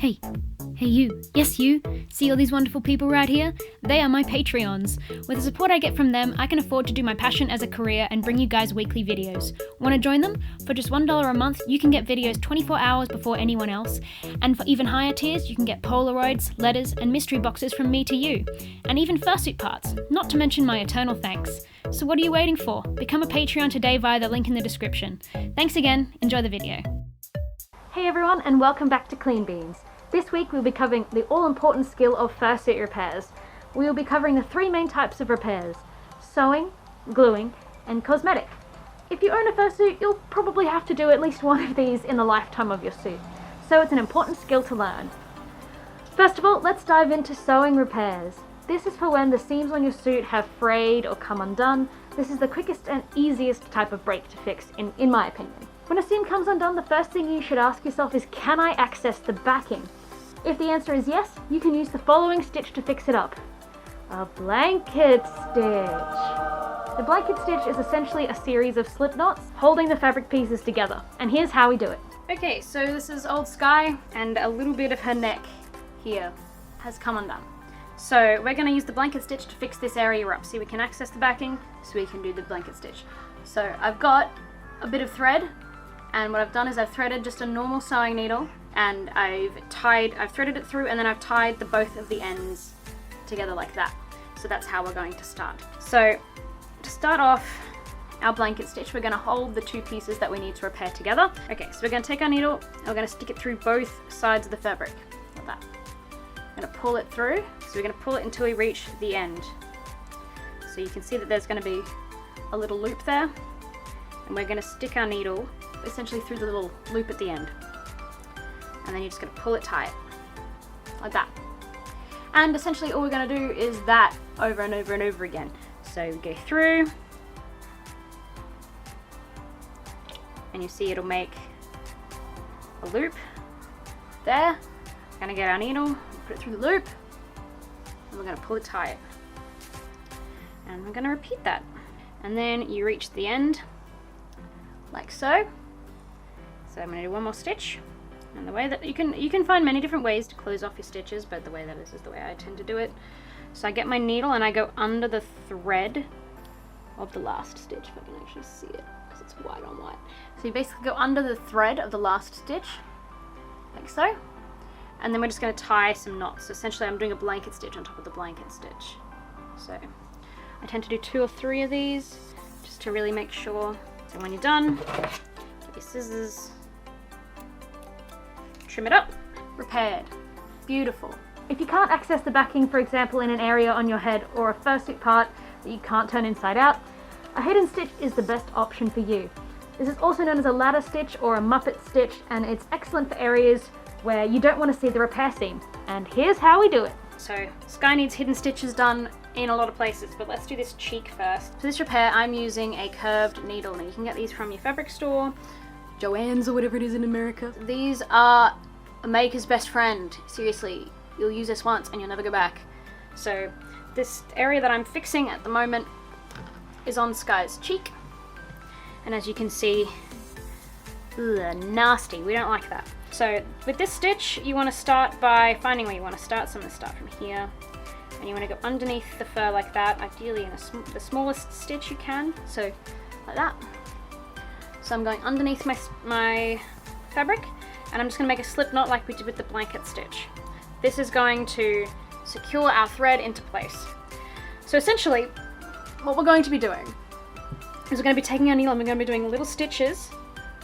Hey you, yes you, see all these wonderful people right here? They are my Patreons. With the support I get from them, I can afford to do my passion as a career and bring you guys weekly videos. Want to join them? For just $1 a month, you can get videos 24 hours before anyone else. And for even higher tiers, you can get Polaroids, letters, and mystery boxes from me to you. And even fursuit parts, not to mention my eternal thanks. So what are you waiting for? Become a Patreon today via the link in the description. Thanks again, enjoy the video. Hey everyone, and welcome back to Clean Beans. This week we'll be covering the all-important skill of fursuit repairs. We will be covering the three main types of repairs: sewing, gluing, and cosmetic. If you own a fursuit, you'll probably have to do at least one of these in the lifetime of your suit, so it's an important skill to learn. First of all, let's dive into sewing repairs. This is for when the seams on your suit have frayed or come undone. This is the quickest and easiest type of break to fix, in my opinion. When a seam comes undone, the first thing you should ask yourself is, can I access the backing? If the answer is yes, you can use the following stitch to fix it up. A blanket stitch. The blanket stitch is essentially a series of slip knots holding the fabric pieces together, and here's how we do it. Okay, so this is old Sky, and a little bit of her neck here has come undone. So we're going to use the blanket stitch to fix this area up so we can access the backing, so we can do the blanket stitch. So I've got a bit of thread, and what I've done is I've threaded just a normal sewing needle, and I've threaded it through, and then I've tied both of the ends together like that. So that's how we're going to start. So to start off our blanket stitch, we're going to hold the two pieces that we need to repair together. Okay, so we're going to take our needle and we're going to stick it through both sides of the fabric like that. We're going to pull it through, so we're going to pull it until we reach the end. So you can see that there's going to be a little loop there, and we're going to stick our needle essentially through the little loop at the end. And then you're just going to pull it tight, like that. And essentially all we're going to do is that over and over and over again. So we go through, and you see it'll make a loop there. We're going to get our needle, put it through the loop, and we're going to pull it tight. And we're going to repeat that. And then you reach the end, like so. So I'm going to do one more stitch. And the way that you can find many different ways to close off your stitches, but the way that is the way I tend to do it. So I get my needle and I go under the thread of the last stitch, if I can actually see it, because it's white on white. So you basically go under the thread of the last stitch, like so. And then we're just going to tie some knots. So essentially I'm doing a blanket stitch on top of the blanket stitch. So I tend to do 2 or 3 of these, just to really make sure. So when you're done, get your scissors, trim it up, repaired. Beautiful. If you can't access the backing, for example, in an area on your head or a fursuit part that you can't turn inside out, a hidden stitch is the best option for you. This is also known as a ladder stitch or a Muppet stitch, and it's excellent for areas where you don't want to see the repair seam. And here's how we do it. So Sky needs hidden stitches done in a lot of places, but let's do this cheek first. For this repair, I'm using a curved needle, and you can get these from your fabric store, Joann's or whatever it is in America. These are a maker's best friend. Seriously, you'll use this once and you'll never go back. So this area that I'm fixing at the moment is on Sky's cheek, and as you can see, nasty, we don't like that. So with this stitch, you want to start by finding where you want to start. So I'm going to start from here, and you want to go underneath the fur like that, ideally in the smallest stitch you can, so like that. So I'm going underneath my fabric, and I'm just going to make a slip knot like we did with the blanket stitch. This is going to secure our thread into place. So essentially, what we're going to be doing is we're going to be taking our needle and we're going to be doing little stitches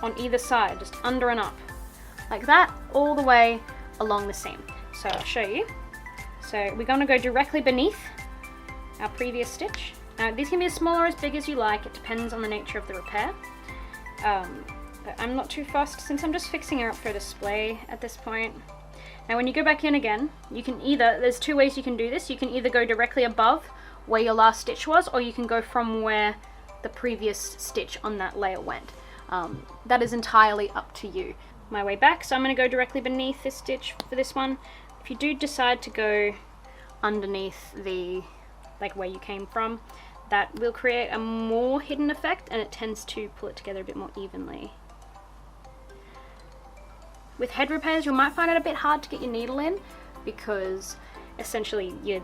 on either side, just under and up, like that, all the way along the seam. So I'll show you. So we're going to go directly beneath our previous stitch. Now these can be as small or as big as you like, it depends on the nature of the repair. But I'm not too fussed since I'm just fixing her up for display at this point. Now when you go back in again, you can there's 2 ways you can do this. You can either go directly above where your last stitch was, or you can go from where the previous stitch on that layer went. That is entirely up to you. My way back, so I'm going to go directly beneath this stitch for this one. If you do decide to go underneath like where you came from, that will create a more hidden effect, and it tends to pull it together a bit more evenly. With head repairs, you might find it a bit hard to get your needle in because essentially you're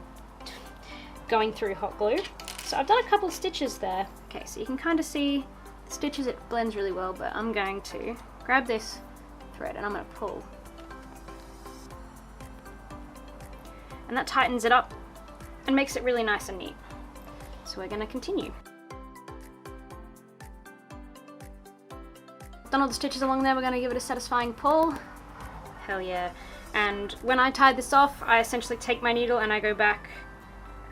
going through hot glue. So I've done a couple of stitches there. Okay, so you can kind of see the stitches, it blends really well, but I'm going to grab this thread and I'm going to pull. And that tightens it up and makes it really nice and neat. So we're going to continue. Done all the stitches along there, we're going to give it a satisfying pull. Hell yeah. And when I tie this off, I essentially take my needle and I go back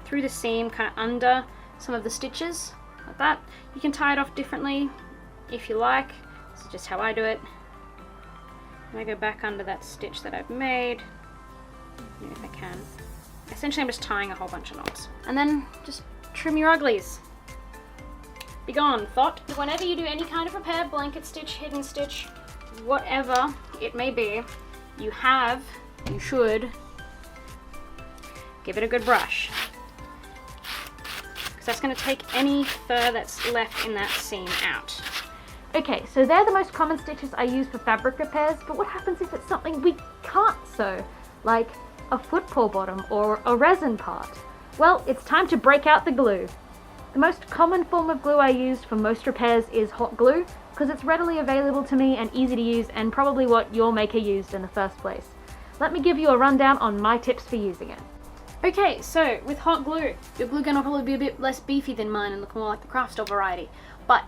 through the seam, kind of under some of the stitches, like that. You can tie it off differently if you like. This is just how I do it. And I go back under that stitch that I've made, if I can. Essentially, I'm just tying a whole bunch of knots. And then just trim your uglies. Be gone, thought. Whenever you do any kind of repair, blanket stitch, hidden stitch, whatever it may be, you should give it a good brush. Because that's going to take any fur that's left in that seam out. Okay, so they're the most common stitches I use for fabric repairs, but what happens if it's something we can't sew? Like a foot paw bottom or a resin part? Well, it's time to break out the glue. The most common form of glue I use for most repairs is hot glue, because it's readily available to me and easy to use and probably what your maker used in the first place. Let me give you a rundown on my tips for using it. Okay, so with hot glue, your glue gun will probably be a bit less beefy than mine and look more like the craft store variety, but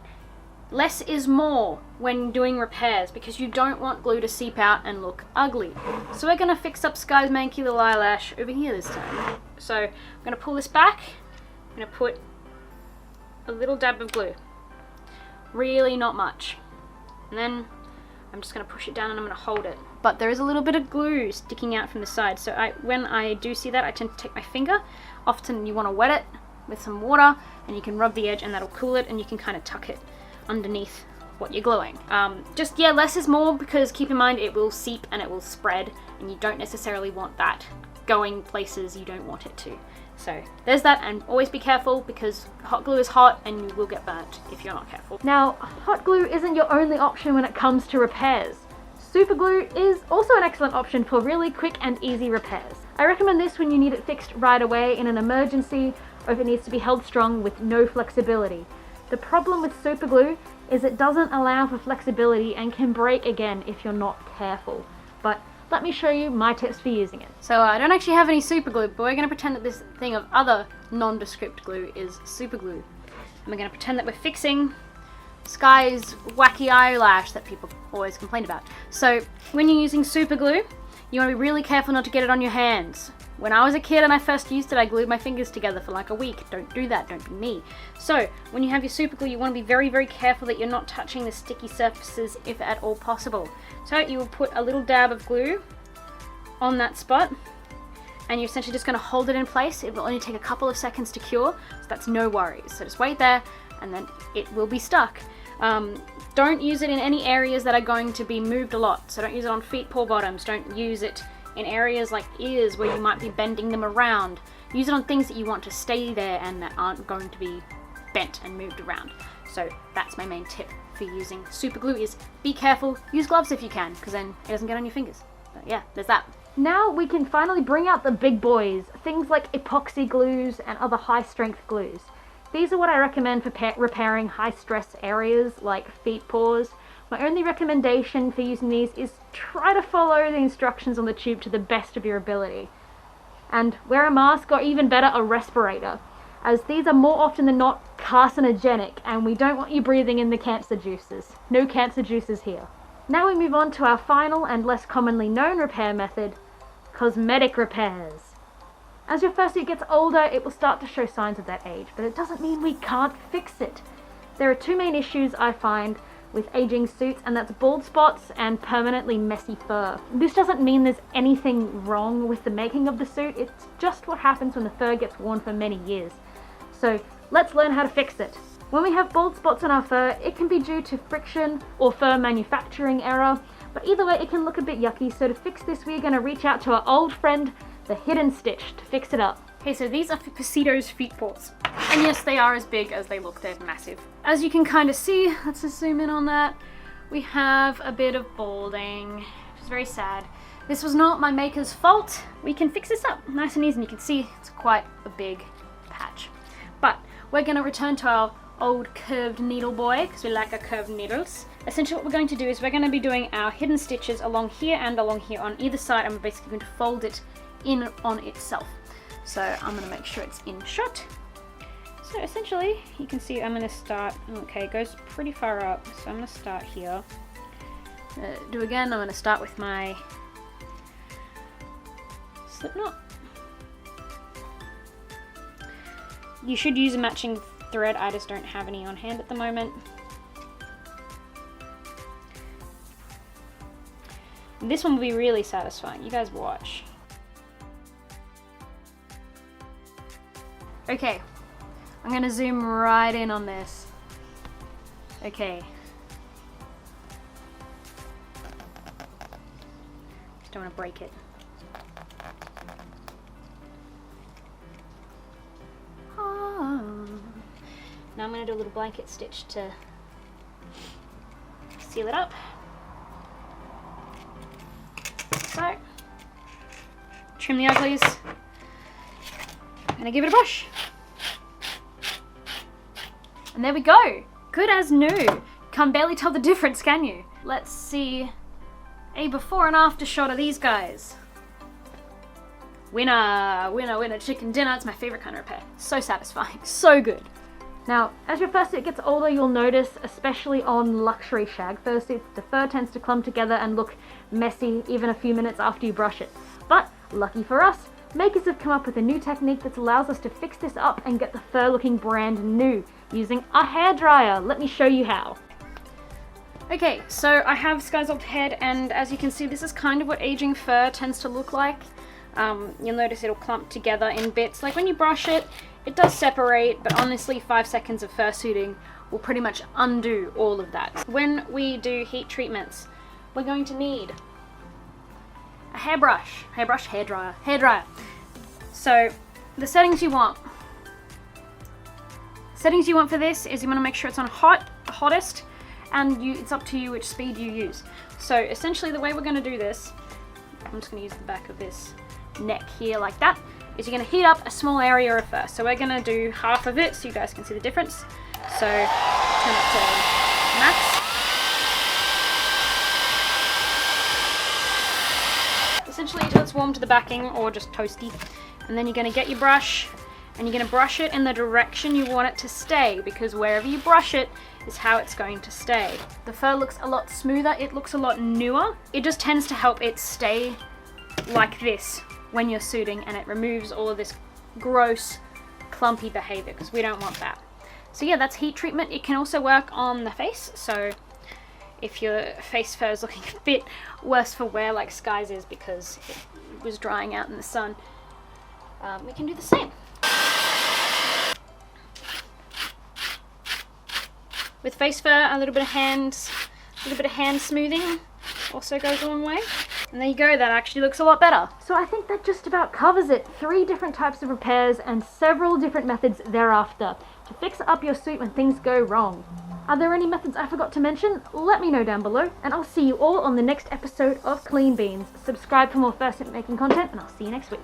less is more when doing repairs because you don't want glue to seep out and look ugly. So we're going to fix up Sky's manky little eyelash over here this time. So I'm going to pull this back, I'm going to put a little dab of glue, really not much, and then I'm just going to push it down and I'm going to hold it. But there is a little bit of glue sticking out from the side, so when I do see that, I tend to take my finger. Often you want to wet it with some water and you can rub the edge and that'll cool it and you can kind of tuck it underneath what you're gluing. Yeah, less is more because keep in mind it will seep and it will spread and you don't necessarily want that going places you don't want it to. So there's that, and always be careful because hot glue is hot and you will get burnt if you're not careful. Now, hot glue isn't your only option when it comes to repairs. Super glue is also an excellent option for really quick and easy repairs. I recommend this when you need it fixed right away in an emergency or if it needs to be held strong with no flexibility. The problem with super glue is it doesn't allow for flexibility and can break again if you're not careful. But let me show you my tips for using it. So I don't actually have any super glue, but we're going to pretend that this thing of other nondescript glue is super glue. And we're going to pretend that we're fixing Sky's wacky eyelash that people always complain about. So when you're using super glue, you want to be really careful not to get it on your hands. When I was a kid and I first used it, I glued my fingers together for like a week. Don't do that, don't be me. So when you have your super glue, you want to be very, very careful that you're not touching the sticky surfaces if at all possible. So you will put a little dab of glue on that spot and you're essentially just going to hold it in place. It will only take a couple of seconds to cure, so that's no worries. So just wait there and then it will be stuck. Don't use it in any areas that are going to be moved a lot. So don't use it on feet, paw bottoms. Don't use it in areas like ears where you might be bending them around. Use it on things that you want to stay there and that aren't going to be bent and moved around. So that's my main tip for using super glue is be careful. Use gloves if you can, because then it doesn't get on your fingers. But yeah, there's that. Now we can finally bring out the big boys, things like epoxy glues and other high strength glues. These are what I recommend for repairing high stress areas like feet, paws. My only recommendation for using these is try to follow the instructions on the tube to the best of your ability. And wear a mask or even better a respirator, as these are more often than not carcinogenic and we don't want you breathing in the cancer juices. No cancer juices here. Now we move on to our final and less commonly known repair method, cosmetic repairs. As your fursuit gets older, it will start to show signs of that age, but it doesn't mean we can't fix it. There are two main issues I find with aging suits, and that's bald spots and permanently messy fur. This doesn't mean there's anything wrong with the making of the suit, it's just what happens when the fur gets worn for many years. So let's learn how to fix it. When we have bald spots on our fur, it can be due to friction or fur manufacturing error, but either way it can look a bit yucky, so to fix this we're going to reach out to our old friend, the hidden stitch, to fix it up. Okay, so these are Pacito's feet paws. And yes, they are as big as they look, they're massive. As you can kind of see, let's just zoom in on that, we have a bit of balding. which is very sad. This was not my maker's fault. We can fix this up nice and easy, and you can see it's quite a big patch. But we're going to return to our old curved needle boy, because we like our curved needles. Essentially what we're going to do is we're going to be doing our hidden stitches along here and along here on either side, and we're basically going to fold it in on itself. So I'm going to make sure it's in shot. So essentially you can see I'm going to start, okay, it goes pretty far up, so I'm going to start here. I'm going to start with my slip knot. You should use a matching thread, I just don't have any on hand at the moment. This one will be really satisfying, you guys watch. Okay, I'm gonna zoom right in on this. Okay. Just don't want to break it. Now I'm going to do a little blanket stitch to seal it up. So, trim the uglies. I'm going to give it a brush. And there we go. Good as new. Can't barely tell the difference, can you? Let's see a before and after shot of these guys. Winner, winner, winner, chicken dinner. It's my favorite kind of repair. So satisfying, so good. Now, as your fur suit gets older, you'll notice, especially on luxury shag fur suits, the fur tends to clump together and look messy even a few minutes after you brush it. But, lucky for us, makers have come up with a new technique that allows us to fix this up and get the fur looking brand new, using a hairdryer. Let me show you how. Okay, so I have Sky's old head, and as you can see, this is kind of what aging fur tends to look like. You'll notice it'll clump together in bits. Like when you brush it, it does separate, but honestly 5 seconds of fursuiting will pretty much undo all of that. When we do heat treatments, we're going to need a hairdryer. So the settings you want for this is you want to make sure it's on the hottest, and it's up to you which speed you use. So essentially the way we're going to do this, I'm just going to use the back of this neck here like that, is you're going to heat up a small area of fur. So we're going to do half of it so you guys can see the difference. So turn it to max. Essentially until it's warm to the backing or just toasty. And then you're going to get your brush and you're going to brush it in the direction you want it to stay, because wherever you brush it is how it's going to stay. The fur looks a lot smoother, it looks a lot newer. It just tends to help it stay like this when you're suiting, and it removes all of this gross clumpy behavior, because we don't want that. So yeah, that's heat treatment. It can also work on the face, so if your face fur is looking a bit worse for wear like Sky's is because it was drying out in the sun, we can do the same. With face fur, a little bit of hand smoothing also goes a long way. And there you go, that actually looks a lot better. So I think that just about covers it. 3 different types of repairs and several different methods thereafter to fix up your suit when things go wrong. Are there any methods I forgot to mention? Let me know down below, and I'll see you all on the next episode of Clean Beans. Subscribe for more fursuit making content, and I'll see you next week.